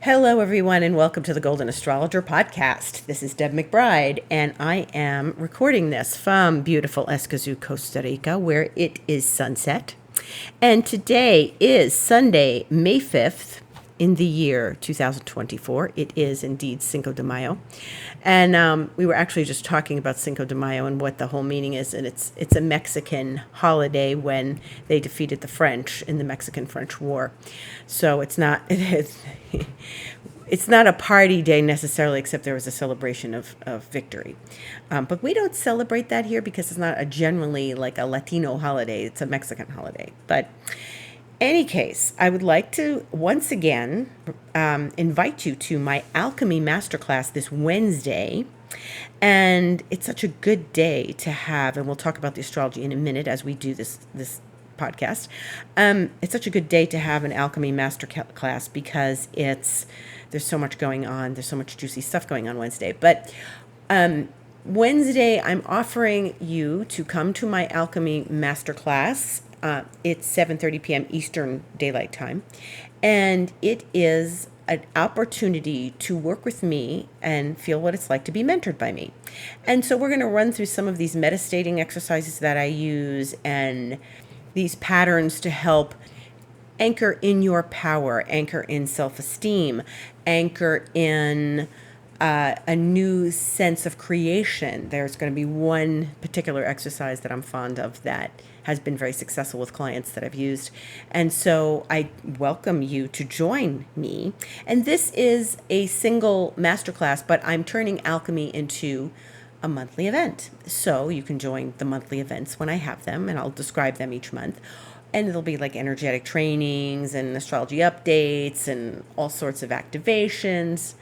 Hello, everyone, and welcome to the Golden Astrologer Podcast. This is Deb McBride, and I am recording this from beautiful Escazú, Costa Rica, where it is sunset. And today is Sunday, May 5th, in the year 2024. It is indeed Cinco de Mayo. And we were actually just talking about Cinco de Mayo and what the whole meaning is. And it's a Mexican holiday when they defeated the French in the Mexican-French War. So it's not it's not a party day necessarily, except there was a celebration of victory. But we don't celebrate that here because it's not generally like a Latino holiday. It's a Mexican holiday. But any case, I would like to once again invite you to my alchemy masterclass this Wednesday. And it's such a good day to have, and we'll talk about the astrology in a minute as we do this podcast. It's such a good day to have an alchemy masterclass because there's so much going on. There's so much juicy stuff going on Wednesday. But Wednesday, I'm offering you to come to my alchemy masterclass. It's 7:30 p.m. Eastern Daylight Time, and it is an opportunity to work with me and feel what it's like to be mentored by me. And so we're going to run through some of these metastating exercises that I use and these patterns to help anchor in your power, anchor in self-esteem, anchor in a new sense of creation. There's going to be one particular exercise that I'm fond of that has been very successful with clients that I've used. And so I welcome you to join me. And this is a single masterclass, but I'm turning alchemy into a monthly event. So you can join the monthly events when I have them, and I'll describe them each month. And it'll be like energetic trainings and astrology updates and all sorts of activations.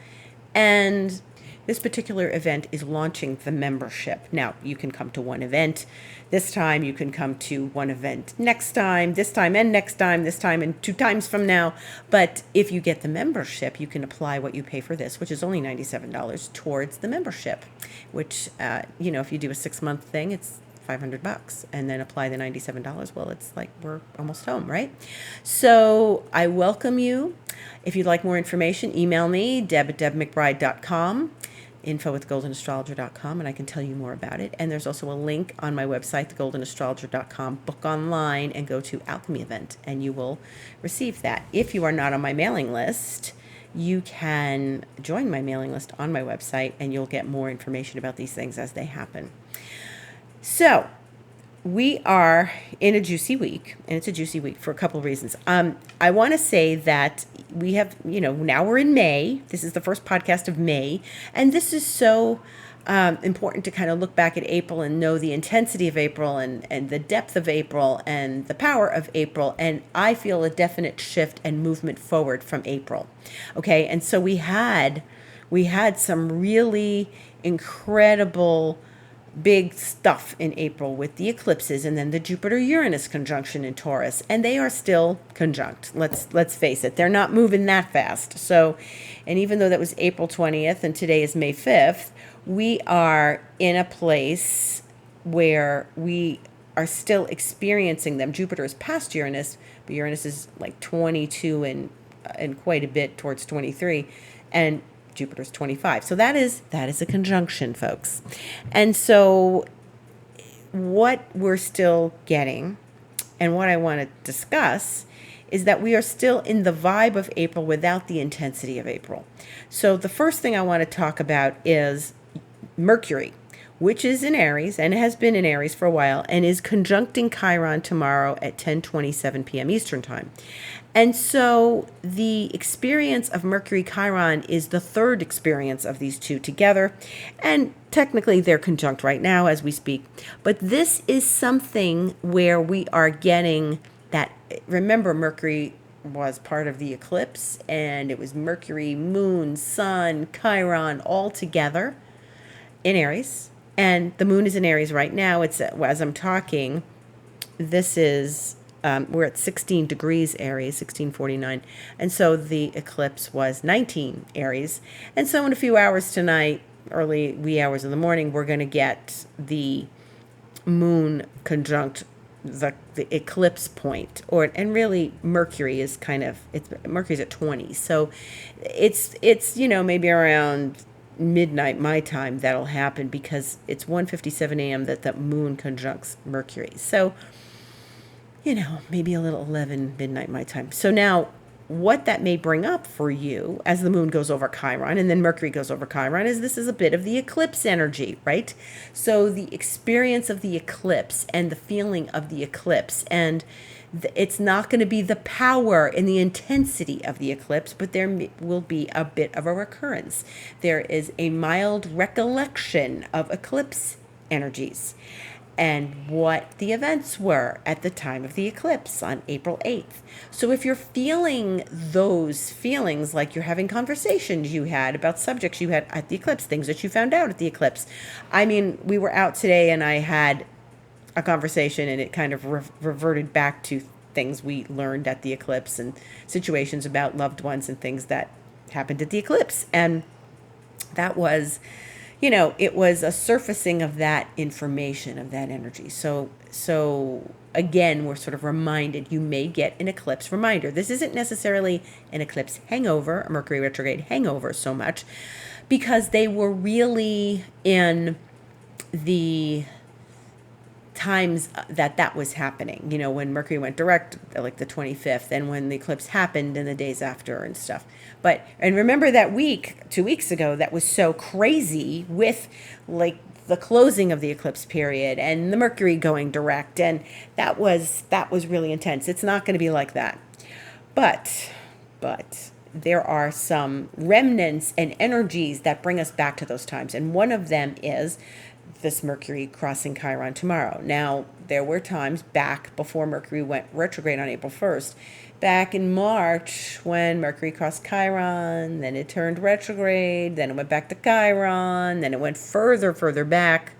And this particular event is launching the membership. Now, you can come to one event this time, you can come to one event next time, this time and next time, this time and 2 times from now. But if you get the membership, you can apply what you pay for this, which is only $97 towards the membership, which, if you do a 6-month thing, it's $500 and then apply the $97. Well, it's like we're almost home, right? So I welcome you. If you'd like more information, email me, deb@debmcbride.com, info@goldenastrologer.com, and I can tell you more about it. And there's also a link on my website, thegoldenastrologer.com, book online and go to Alchemy event, and you will receive that. If you are not on my mailing list, you can join my mailing list on my website, and you'll get more information about these things as they happen. So we are in a juicy week, and it's a juicy week for a couple of reasons. I want to say that we have, now we're in May. This is the first podcast of May, and this is so important to kind of look back at April and know the intensity of April and the depth of April and the power of April. And I feel a definite shift and movement forward from April. Okay, and so we had some really incredible big stuff in April with the eclipses and then the Jupiter Uranus conjunction in Taurus, and they are still conjunct. Let's face it, they're not moving that fast. So, and even though that was April 20th and today is May 5th, we are in a place where we are still experiencing them. Jupiter is past Uranus, but Uranus is like 22 and quite a bit towards 23, and Jupiter's 25. So that is a conjunction, folks. And so what we're still getting and what I want to discuss is that we are still in the vibe of April without the intensity of April. So the first thing I want to talk about is Mercury, which is in Aries and has been in Aries for a while and is conjuncting Chiron tomorrow at 10:27 p.m. Eastern Time. And so the experience of Mercury Chiron is the third experience of these two together. And technically they're conjunct right now as we speak. But this is something where we are getting that. Remember, Mercury was part of the eclipse, and it was Mercury, Moon, Sun, Chiron all together in Aries. And the Moon is in Aries right now. It's as I'm talking, this is we're at 16 degrees Aries, 1649. And so the eclipse was 19 Aries. And so in a few hours tonight, early wee hours in the morning, we're going to get the Moon conjunct the eclipse point, and really Mercury is Mercury's at 20. So it's maybe around midnight my time that'll happen, because it's 1:57 a.m. that the moon conjuncts Mercury. So maybe a little 11 midnight my time. So now what that may bring up for you as the moon goes over Chiron and then Mercury goes over Chiron is this is a bit of the eclipse energy, right? So the experience of the eclipse and the feeling of the eclipse, and it's not going to be the power and the intensity of the eclipse, but there will be a bit of a recurrence. There is a mild recollection of eclipse energies and what the events were at the time of the eclipse on April 8th. So if you're feeling those feelings, like you're having conversations you had about subjects you had at the eclipse, things that you found out at the eclipse. I mean, we were out today and I had a conversation and it kind of reverted back to things we learned at the eclipse and situations about loved ones and things that happened at the eclipse. And that was, it was a surfacing of that information, of that energy. So again, we're sort of reminded, you may get an eclipse reminder. This isn't necessarily an eclipse hangover, a Mercury retrograde hangover so much, because they were really in the times that was happening, when Mercury went direct, like the 25th, and when the eclipse happened and the days after and stuff. And remember that week, 2 weeks ago, that was so crazy with like the closing of the eclipse period and the Mercury going direct. And that was really intense. It's not going to be like that. But there are some remnants and energies that bring us back to those times. And one of them is this Mercury crossing Chiron tomorrow. Now, there were times back before Mercury went retrograde on April 1st, back in March, when Mercury crossed Chiron, then it turned retrograde, then it went back to Chiron, then it went further back,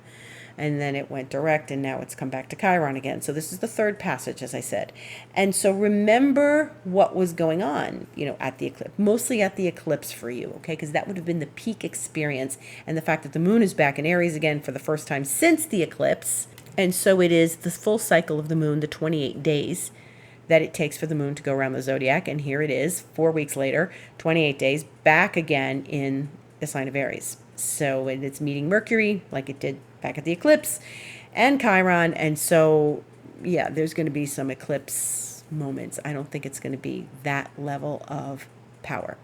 and then it went direct, and now it's come back to Chiron again. So this is the third passage, as I said. And so remember what was going on, at the eclipse, mostly at the eclipse for you, okay? Because that would have been the peak experience, and the fact that the moon is back in Aries again for the first time since the eclipse. And so it is the full cycle of the moon, the 28 days that it takes for the moon to go around the zodiac. And here it is, 4 weeks later, 28 days, back again in the sign of Aries. So it's meeting Mercury like it did back at the eclipse and Chiron. And so, yeah, there's going to be some eclipse moments. I don't think it's going to be that level of power,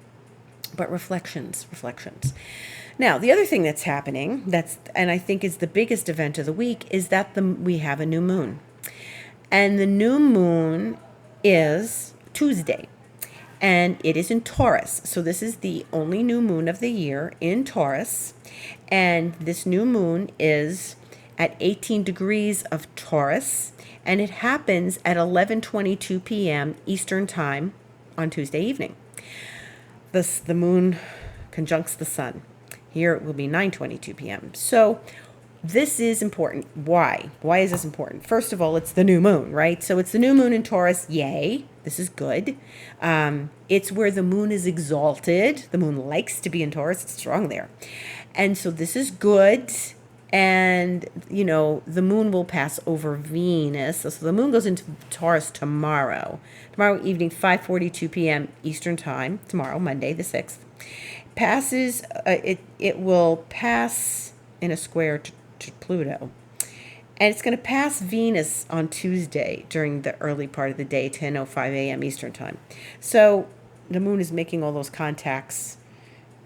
but reflections. Now, the other thing that's happening, and I think is the biggest event of the week, is that we have a new moon. And the new moon is Tuesday, and it is in Taurus. So this is the only new moon of the year in Taurus. And this new moon is at 18 degrees of Taurus, and it happens at 11:22 p.m. Eastern Time on Tuesday evening. The moon conjuncts the sun. Here it will be 9:22 p.m. So this is important. Why? Why is this important? First of all, it's the new moon, right? So it's the new moon in Taurus. Yay. This is good. It's where the moon is exalted. The moon likes to be in Taurus. It's strong there. And so this is good. And, the moon will pass over Venus. So the moon goes into Taurus tomorrow evening, 5:42 p.m. Eastern Time, tomorrow, Monday the 6th. It will pass in a square to Pluto. And it's going to pass Venus on Tuesday during the early part of the day, 10:05 a.m. Eastern Time. So the moon is making all those contacts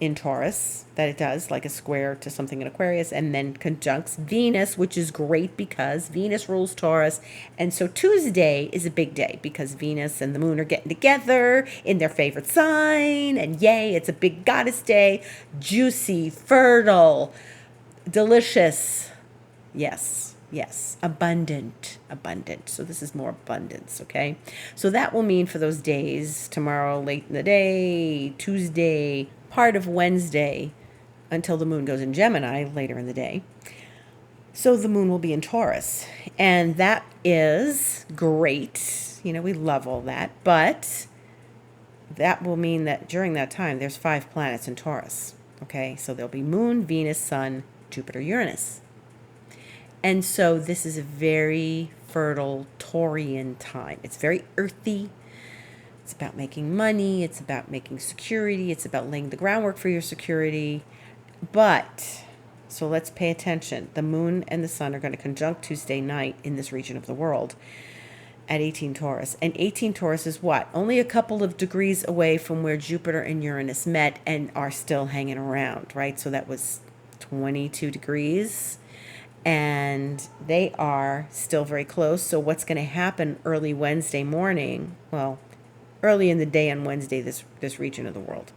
in Taurus that it does, like a square to something in Aquarius, and then conjuncts Venus, which is great because Venus rules Taurus. And so Tuesday is a big day because Venus and the moon are getting together in their favorite sign, and yay, it's a big goddess day. Juicy, fertile, delicious. Yes, abundant. So this is more abundance, okay? So that will mean for those days, tomorrow late in the day, Tuesday, part of Wednesday, until the moon goes in Gemini later in the day. So the moon will be in Taurus, and that is great. We love all that, but that will mean that during that time, there's 5 planets in Taurus, okay? So there'll be moon, Venus, sun, Jupiter, Uranus. And so this is a very fertile Taurian time. It's very earthy. It's about making money. It's about making security. It's about laying the groundwork for your security. But, so let's pay attention. The moon and the sun are going to conjunct Tuesday night in this region of the world at 18 Taurus. And 18 Taurus is what? Only a couple of degrees away from where Jupiter and Uranus met and are still hanging around, right? So that was 22 degrees. And they are still very close. So what's going to happen early Wednesday morning, well, early in the day on Wednesday, this region of the world,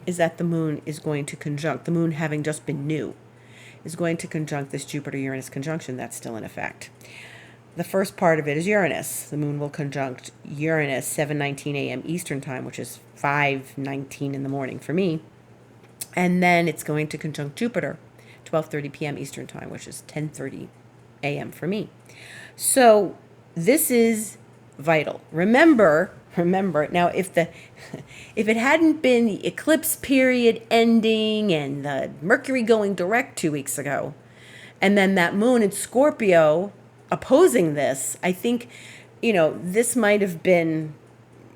is that the moon is going to conjunct, the moon having just been new, is going to conjunct this Jupiter-Uranus conjunction that's still in effect. The first part of it is Uranus. The moon will conjunct Uranus 7:19 a.m. Eastern time, which is 5:19 in the morning for me. And then it's going to conjunct Jupiter 12:30 p.m. Eastern time, which is 10:30 a.m. for me. So this is vital. Remember, now if it hadn't been the eclipse period ending and the Mercury going direct 2 weeks ago, and then that moon in Scorpio opposing this, I think, this might have been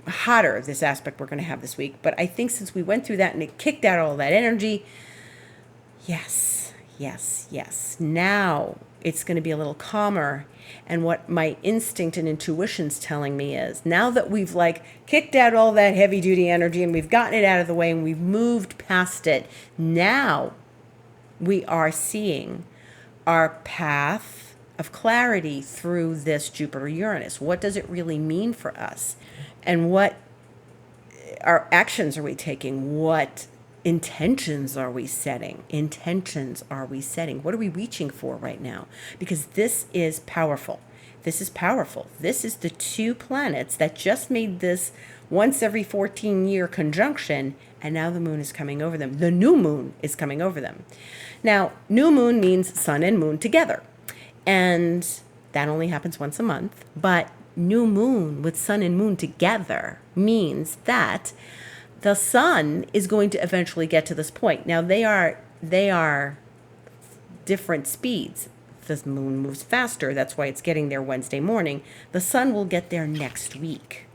hotter, this aspect we're going to have this week. But I think since we went through that and it kicked out all that energy, yes. Now it's going to be a little calmer. And what my instinct and intuition's telling me is, now that we've kicked out all that heavy duty energy and we've gotten it out of the way and we've moved past it, now we are seeing our path of clarity through this Jupiter-Uranus. What does it really mean for us? And what our actions are we taking? What intentions are we setting? What are we reaching for right now? Because this is powerful. This is the two planets that just made this once every 14-year conjunction, and now the moon is coming over them. The new moon is coming over them. Now, new moon means sun and moon together. And that only happens once a month. But new moon with sun and moon together means that the sun is going to eventually get to this point. Now, they are different speeds. The moon moves faster. That's why it's getting there Wednesday morning. The sun will get there next week.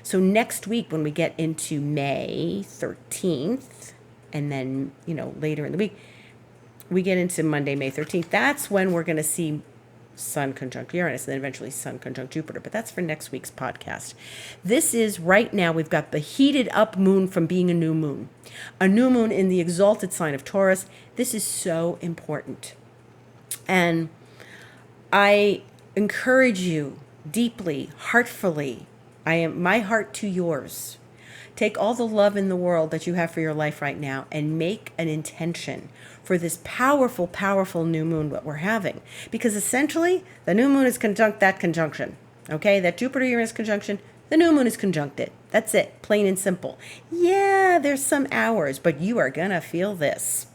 So next week, when we get into May 13th, and then, later in the week, we get into Monday, May 13th. That's when we're going to see Sun conjunct Uranus, and then eventually Sun conjunct Jupiter. But that's for next week's podcast. This is right now, we've got the heated up moon from being a new moon. A new moon in the exalted sign of Taurus. This is so important. And I encourage you deeply, heartfully, my heart to yours. Take all the love in the world that you have for your life right now and make an intention for this powerful, powerful new moon that we're having. Because essentially, the new moon is conjunct that conjunction. Okay? That Jupiter-Uranus conjunction, the new moon is conjunct it. That's it. Plain and simple. Yeah, there's some hours, but you are going to feel this.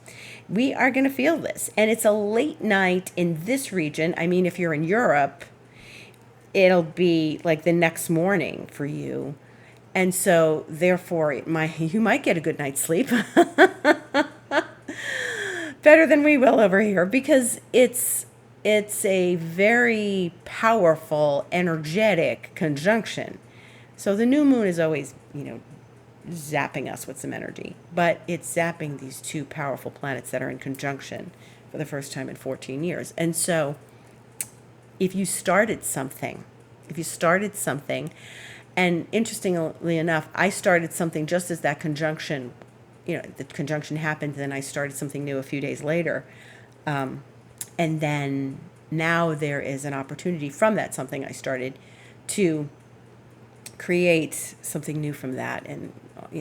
We are going to feel this. And it's a late night in this region. I mean, if you're in Europe, it'll be the next morning for you. And so, therefore, you might get a good night's sleep. Better than we will over here, because it's a very powerful, energetic conjunction. So the new moon is always, zapping us with some energy. But it's zapping these two powerful planets that are in conjunction for the first time in 14 years. And so if you started something, and interestingly enough, I started something just as that conjunction, the conjunction happened, then I started something new a few days later. And then now there is an opportunity from that something I started to create something new from that, and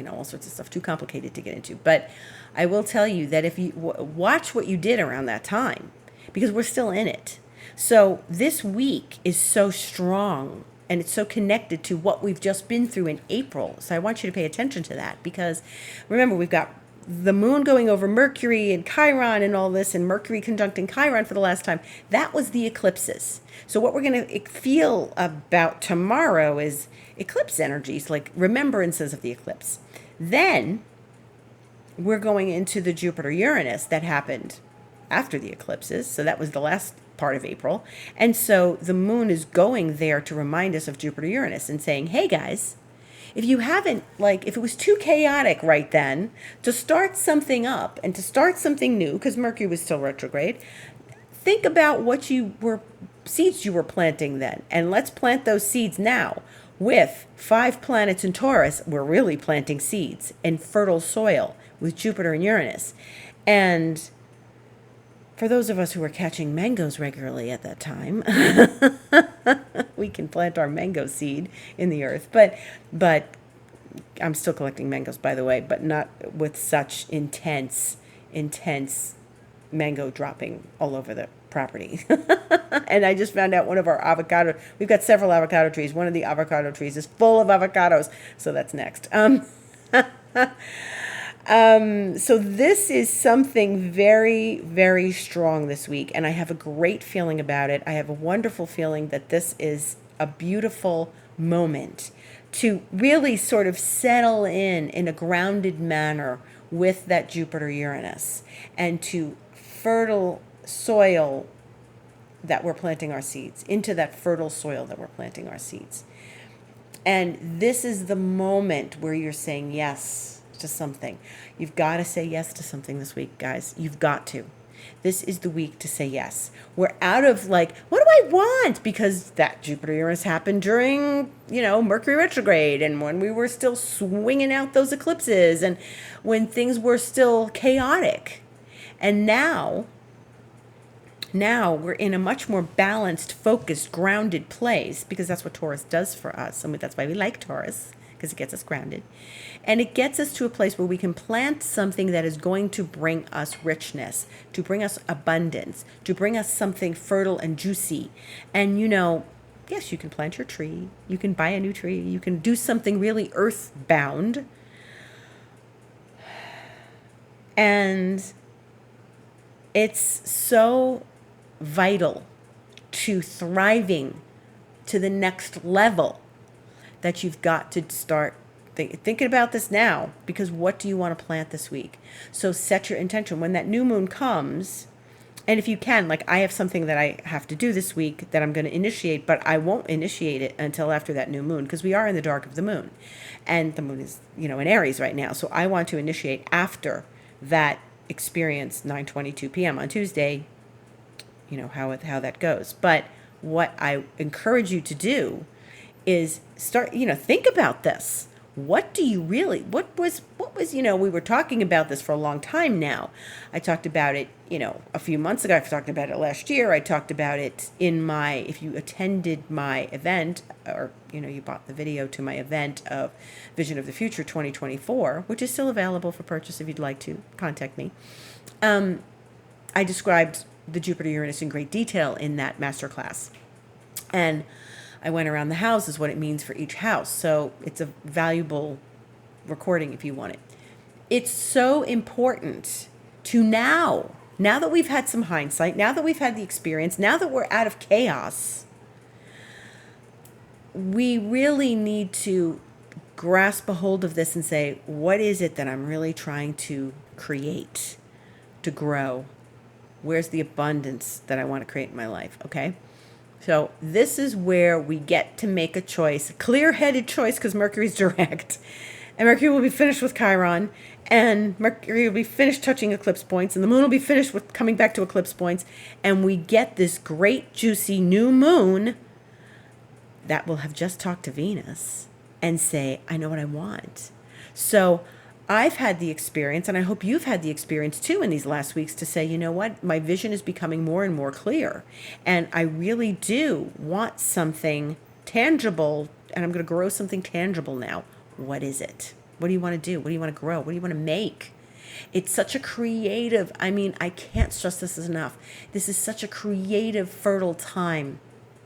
all sorts of stuff, too complicated to get into. But I will tell you that if you watch what you did around that time, because we're still in it. So this week is so strong, and it's so connected to what we've just been through in April. So I want you to pay attention to that, because remember, we've got the moon going over Mercury and Chiron and all this, and Mercury conjuncting Chiron for the last time. That was the eclipses. So what we're going to feel about tomorrow is eclipse energies, like remembrances of the eclipse. Then we're going into the Jupiter-Uranus that happened after the eclipses. So that was the last part of April. And so the moon is going there to remind us of Jupiter Uranus and saying, hey guys, if you haven't, like, if it was too chaotic right then to start something up and to start something new, because Mercury was still retrograde, think about what seeds you were planting then. And let's plant those seeds now. With 5 planets in Taurus, we're really planting seeds in fertile soil with Jupiter and Uranus. And for those of us who were catching mangoes regularly at that time, we can plant our mango seed in the earth. But I'm still collecting mangoes, by the way, but not with such intense mango dropping all over the property. And I just found out one of our we've got several avocado trees. One of the avocado trees is full of avocados. So that's next. So this is something very, very strong this week. And I have a great feeling about it. I have a wonderful feeling that this is a beautiful moment to really sort of settle in a grounded manner with that Jupiter Uranus and to fertile soil that we're planting our seeds, into that fertile soil that we're planting our seeds. And this is the moment where you're saying yes to something. You've got to say yes to something this week, guys. You've got to. This is the week to say yes. We're out of like, what do I want? Because that Jupiter Uranus happened during, Mercury retrograde and when we were still swinging out those eclipses and when things were still chaotic. And now we're in a much more balanced, focused, grounded place because that's what Taurus does for us. I mean, that's why we like Taurus, because it gets us grounded. And it gets us to a place where we can plant something that is going to bring us richness, to bring us abundance, to bring us something fertile and juicy. And, yes, you can plant your tree. You can buy a new tree. You can do something really earthbound. And it's so vital to thriving to the next level that you've got to start thinking about this now, because what do you want to plant this week? So set your intention. When that new moon comes, and if you can, like I have something that I have to do this week that I'm going to initiate, but I won't initiate it until after that new moon because we are in the dark of the moon. And the moon is, in Aries right now. So I want to initiate after that experience, 9:22 p.m. on Tuesday, how that goes. But what I encourage you to do is start, think about this. What was, we were talking about this for a long time now. I talked about it, a few months ago. I've talked about it last year. I talked about it if you attended my event or, you bought the video to my event of Vision of the Future 2024, which is still available for purchase if you'd like to contact me. I described the Jupiter Uranus in great detail in that masterclass. And I went around the houses, what it means for each house. So it's a valuable recording if you want it. It's so important to now that we've had some hindsight, now that we've had the experience, now that we're out of chaos, we really need to grasp a hold of this and say, what is it that I'm really trying to create, to grow? Where's the abundance that I want to create in my life? Okay. So this is where we get to make a choice, a clear-headed choice, because Mercury's direct. And Mercury will be finished with Chiron, and Mercury will be finished touching eclipse points, and the moon will be finished with coming back to eclipse points. And we get this great, juicy new moon that will have just talked to Venus and say, I know what I want. So I've had the experience, and I hope you've had the experience too in these last weeks to say, you know what, my vision is becoming more and more clear. And I really do want something tangible, and I'm going to grow something tangible now. What is it? What do you want to do? What do you want to grow? What do you want to make? It's such a creative, I can't stress this enough. This is such a creative, fertile time,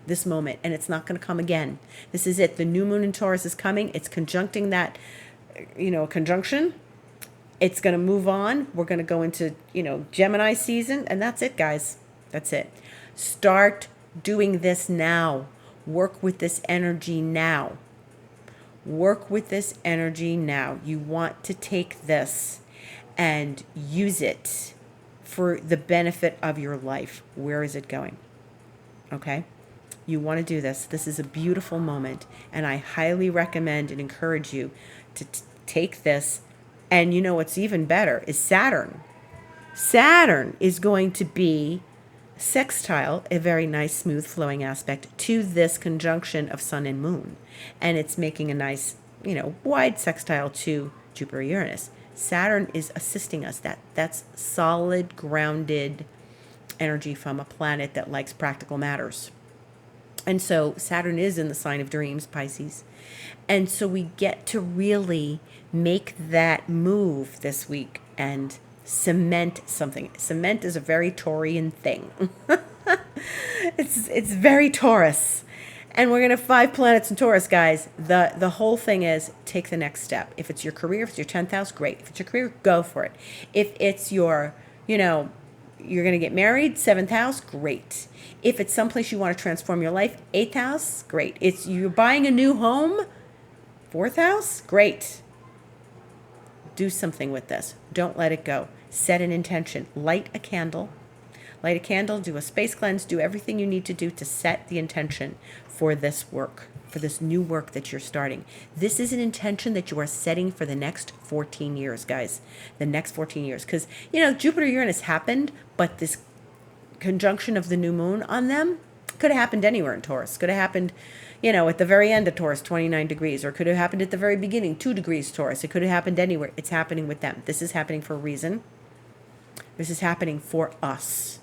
this moment, and it's not going to come again. This is it. The new moon in Taurus is coming. It's conjuncting that conjunction. It's going to move on. We're going to go into, Gemini season, and that's it, guys. That's it. Start doing this now. Work with this energy now. Work with this energy now. You want to take this and use it for the benefit of your life. Where is it going? okay? You want to do this. This is a beautiful moment, and I highly recommend and encourage you to take this. And you know what's even better is Saturn. Saturn is going to be sextile, a very nice, smooth, flowing aspect to this conjunction of Sun and Moon. And it's making a nice, wide sextile to Jupiter Uranus. Saturn is assisting us. That's solid, grounded energy from a planet that likes practical matters. And so Saturn is in the sign of dreams, Pisces. And so we get to really make that move this week and cement something. Cement is a very Taurian thing. It's very Taurus. And we're going to have 5 planets in Taurus, guys. The whole thing is take the next step. If it's your career, if it's your 10th house, great. If it's your career, go for it. If it's your, you're going to get married, 7th house, great. If it's someplace you want to transform your life, 8th house, great. It's you're buying a new home, 4th house, great. Do something with this. Don't let it go. Set an intention. Light a candle, do a space cleanse, do everything you need to do to set the intention for this work, for this new work that you're starting. This is an intention that you are setting for the next 14 years, guys. The next 14 years. Because, Jupiter Uranus happened, but this conjunction of the new moon on them could have happened anywhere in Taurus. Could have happened, at the very end of Taurus, 29 degrees, or could have happened at the very beginning, 2 degrees Taurus. It could have happened anywhere. It's happening with them. This is happening for a reason. This is happening for us.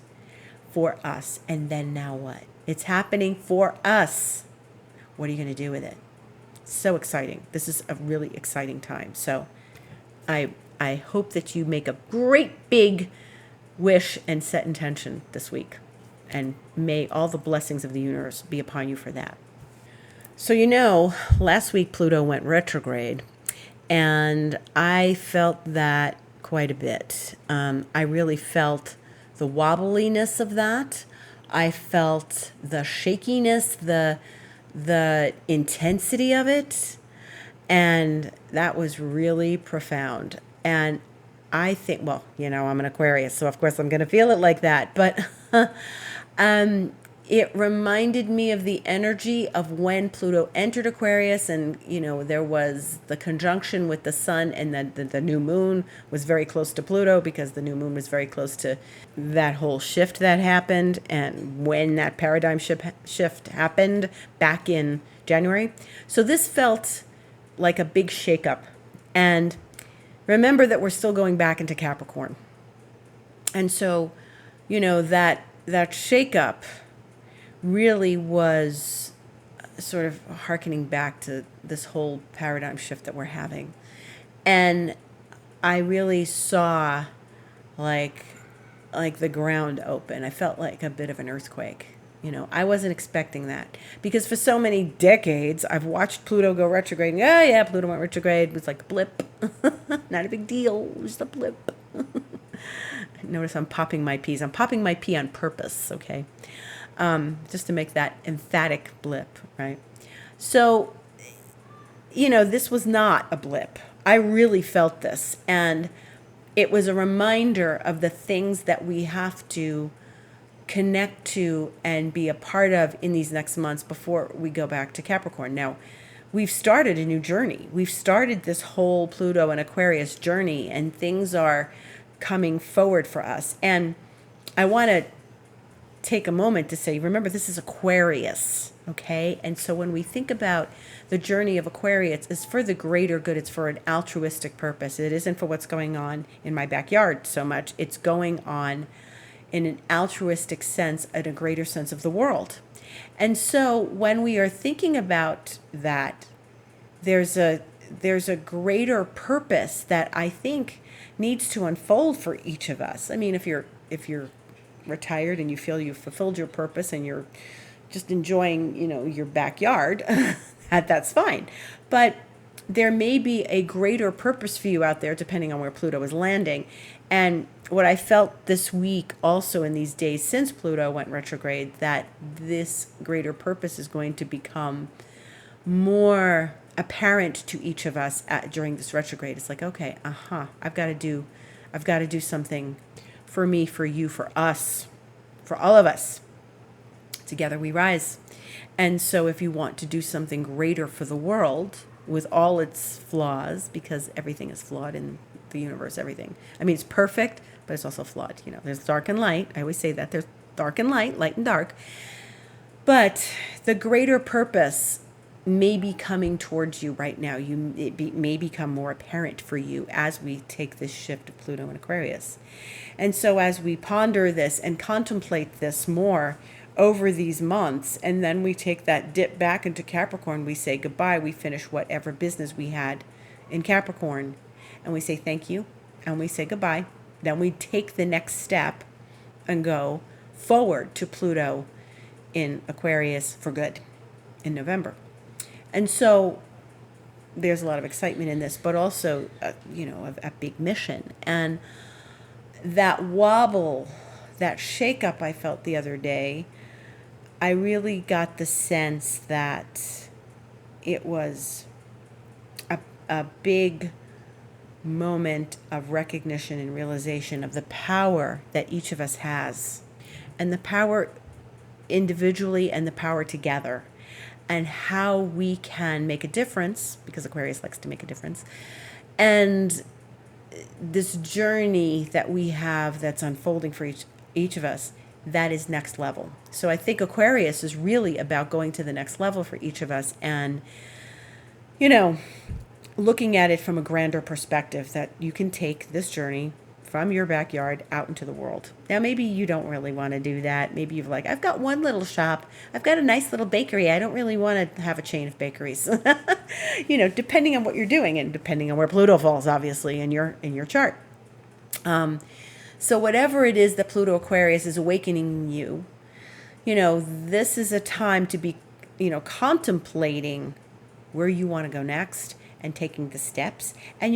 For us. And then now what? It's happening for us. What are you going to do with it? So exciting. This is a really exciting time. So I hope that you make a great big wish and set intention this week. And may all the blessings of the universe be upon you for that. So last week Pluto went retrograde, and I felt that quite a bit. I really felt the wobbliness of that. I felt the shakiness, the intensity of it, and that was really profound. And I think, I'm an Aquarius, so of course I'm going to feel it like that. But it reminded me of the energy of when Pluto entered Aquarius, and, there was the conjunction with the sun, and then the new moon was very close to Pluto because the new moon was very close to that whole shift that happened. And when that paradigm shift happened back in January. So this felt like a big shakeup. And remember that we're still going back into Capricorn. And so, that shakeup really was sort of hearkening back to this whole paradigm shift that we're having. And I really saw like the ground open. I felt like a bit of an earthquake. I wasn't expecting that because for so many decades I've watched Pluto go retrograde. Pluto went retrograde. It was like a blip. Not a big deal. It was a blip. Notice I'm popping my P's. I'm popping my P on purpose, okay? Just to make that emphatic blip, right? So, this was not a blip. I really felt this. And it was a reminder of the things that we have to connect to and be a part of in these next months before we go back to Capricorn. Now, we've started a new journey. We've started this whole Pluto and Aquarius journey, and things are coming forward for us. And I want to take a moment to say, remember, this is Aquarius, okay? And so when we think about the journey of Aquarius, it's for the greater good. It's for an altruistic purpose. It isn't for what's going on in my backyard so much. It's going on in an altruistic sense, in a greater sense of the world. And so when we are thinking about that, there's a greater purpose that I think needs to unfold for each of us. I mean, if you're retired and you feel you've fulfilled your purpose and you're just enjoying, your backyard, that's fine. But there may be a greater purpose for you out there, depending on where Pluto is landing. And what I felt this week, also in these days since Pluto went retrograde, that this greater purpose is going to become more apparent to each of us during this retrograde. It's like, okay, I've got to do something for me, for you, for us, for all of us Together we rise. And so if you want to do something greater for the world with all its flaws, because everything is flawed in the universe, everything. I mean, it's perfect, but it's also flawed. You know, there's dark and light. I always say that there's dark and light and dark. But the greater purpose may be coming towards you right now. May become more apparent for you as we take this shift of Pluto in Aquarius. And so as we ponder this and contemplate this more over these months, and then we take that dip back into Capricorn, we say goodbye, we finish whatever business we had in Capricorn, and we say thank you, and we say goodbye. Then we take the next step and go forward to Pluto in Aquarius for good in November. And so there's a lot of excitement in this, but also, a big mission. And that wobble, that shakeup I felt the other day, I really got the sense that it was a big moment of recognition and realization of the power that each of us has, and the power individually and the power together, and how we can make a difference, because Aquarius likes to make a difference. And this journey that we have that's unfolding for each of us, that is next level. So I think Aquarius is really about going to the next level for each of us, and, looking at it from a grander perspective, that you can take this journey from your backyard out into the world. Now, maybe you don't really want to do that. Maybe you're like, I've got one little shop. I've got a nice little bakery. I don't really want to have a chain of bakeries. Depending on what you're doing and depending on where Pluto falls, obviously, in your chart. So whatever it is that Pluto Aquarius is awakening you, this is a time to be, contemplating where you want to go next and taking the steps. And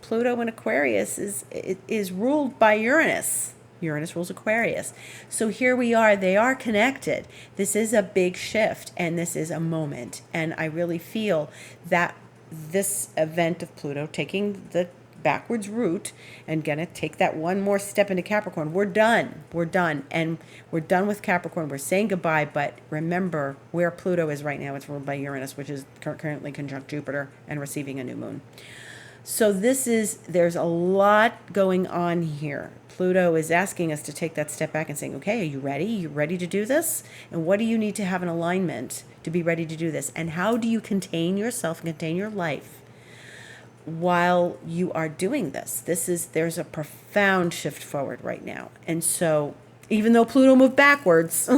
Pluto in Aquarius is ruled by Uranus. Uranus rules Aquarius. So here we are. They are connected. This is a big shift, and this is a moment. And I really feel that this event of Pluto taking the backwards route and gonna take that one more step into Capricorn. We're done. And we're done with Capricorn. We're saying goodbye, but remember where Pluto is right now. It's ruled by Uranus, which is currently conjunct Jupiter and receiving a new moon. So there's a lot going on here. Pluto is asking us to take that step back and saying, okay, are you ready? You ready to do this? And what do you need to have in alignment to be ready to do this? And how do you contain yourself and contain your life while you are doing this? There's a profound shift forward right now. And so even though Pluto moved backwards,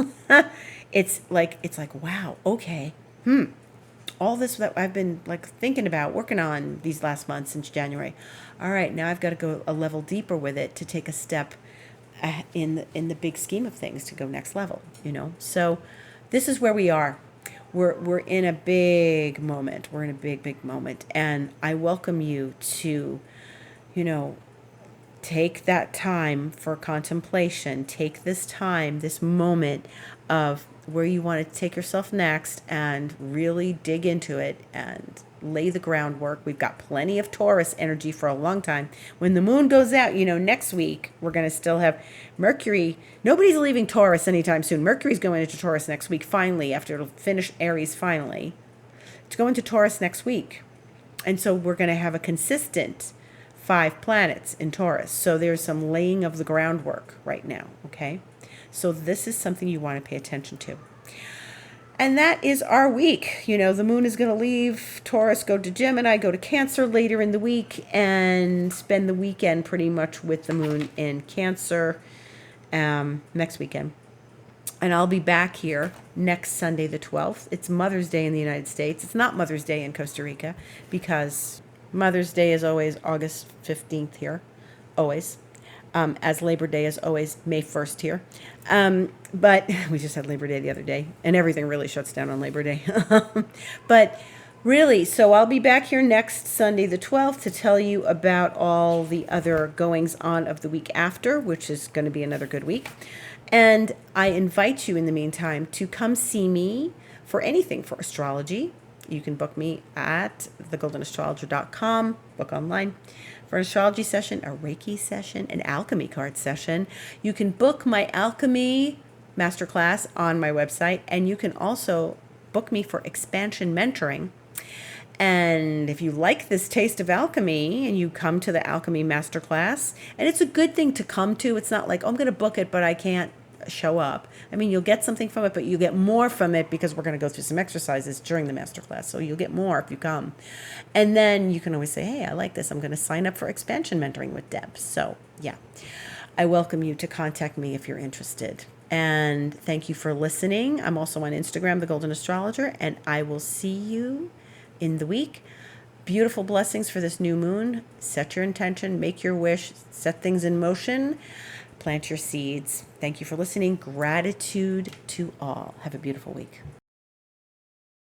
it's like, wow, okay. All this that I've been thinking about, working on these last months since January. All right, now I've got to go a level deeper with it to take a step in the big scheme of things, to go next level, So this is where we are. We're in a big moment. We're in a big moment. And I welcome you to, take that time for contemplation. Take this time, this moment of where you want to take yourself next and really dig into it and lay the groundwork. We've got plenty of Taurus energy for a long time. When the moon goes out, next week, we're going to still have Mercury. Nobody's leaving Taurus anytime soon. Mercury's going into Taurus next week, finally, after it'll finish Aries finally. It's going to Taurus next week. And so we're going to have a consistent 5 planets in Taurus. So there's some laying of the groundwork right now, okay? So this is something you want to pay attention to. And that is our week. The moon is going to leave Taurus, go to Gemini, go to Cancer later in the week, and spend the weekend pretty much with the moon in Cancer next weekend. And I'll be back here next Sunday, the 12th. It's Mother's Day in the United States. It's not Mother's Day in Costa Rica, because Mother's Day is always August 15th here, always. As Labor Day is always May 1st here. But we just had Labor Day the other day, and everything really shuts down on Labor Day. But really, so I'll be back here next Sunday, the 12th, to tell you about all the other goings on of the week after, which is going to be another good week. And I invite you in the meantime to come see me for anything for astrology. You can book me at thegoldenastrologer.com, book online, for an astrology session, a Reiki session, an alchemy card session. You can book my alchemy masterclass on my website, and you can also book me for expansion mentoring. And if you like this taste of alchemy and you come to the alchemy masterclass, and it's a good thing to come to, it's not like, oh, I'm going to book it, but I can't show up. I mean, you'll get something from it, but you get more from it because we're going to go through some exercises during the masterclass. So you'll get more if you come. And then you can always say, hey, I like this. I'm going to sign up for expansion mentoring with Deb. So yeah, I welcome you to contact me if you're interested. And thank you for listening. I'm also on Instagram, The Golden Astrologer, and I will see you in the week. Beautiful blessings for this new moon. Set your intention, make your wish, set things in motion, plant your seeds. Thank you for listening. Gratitude to all. Have a beautiful week.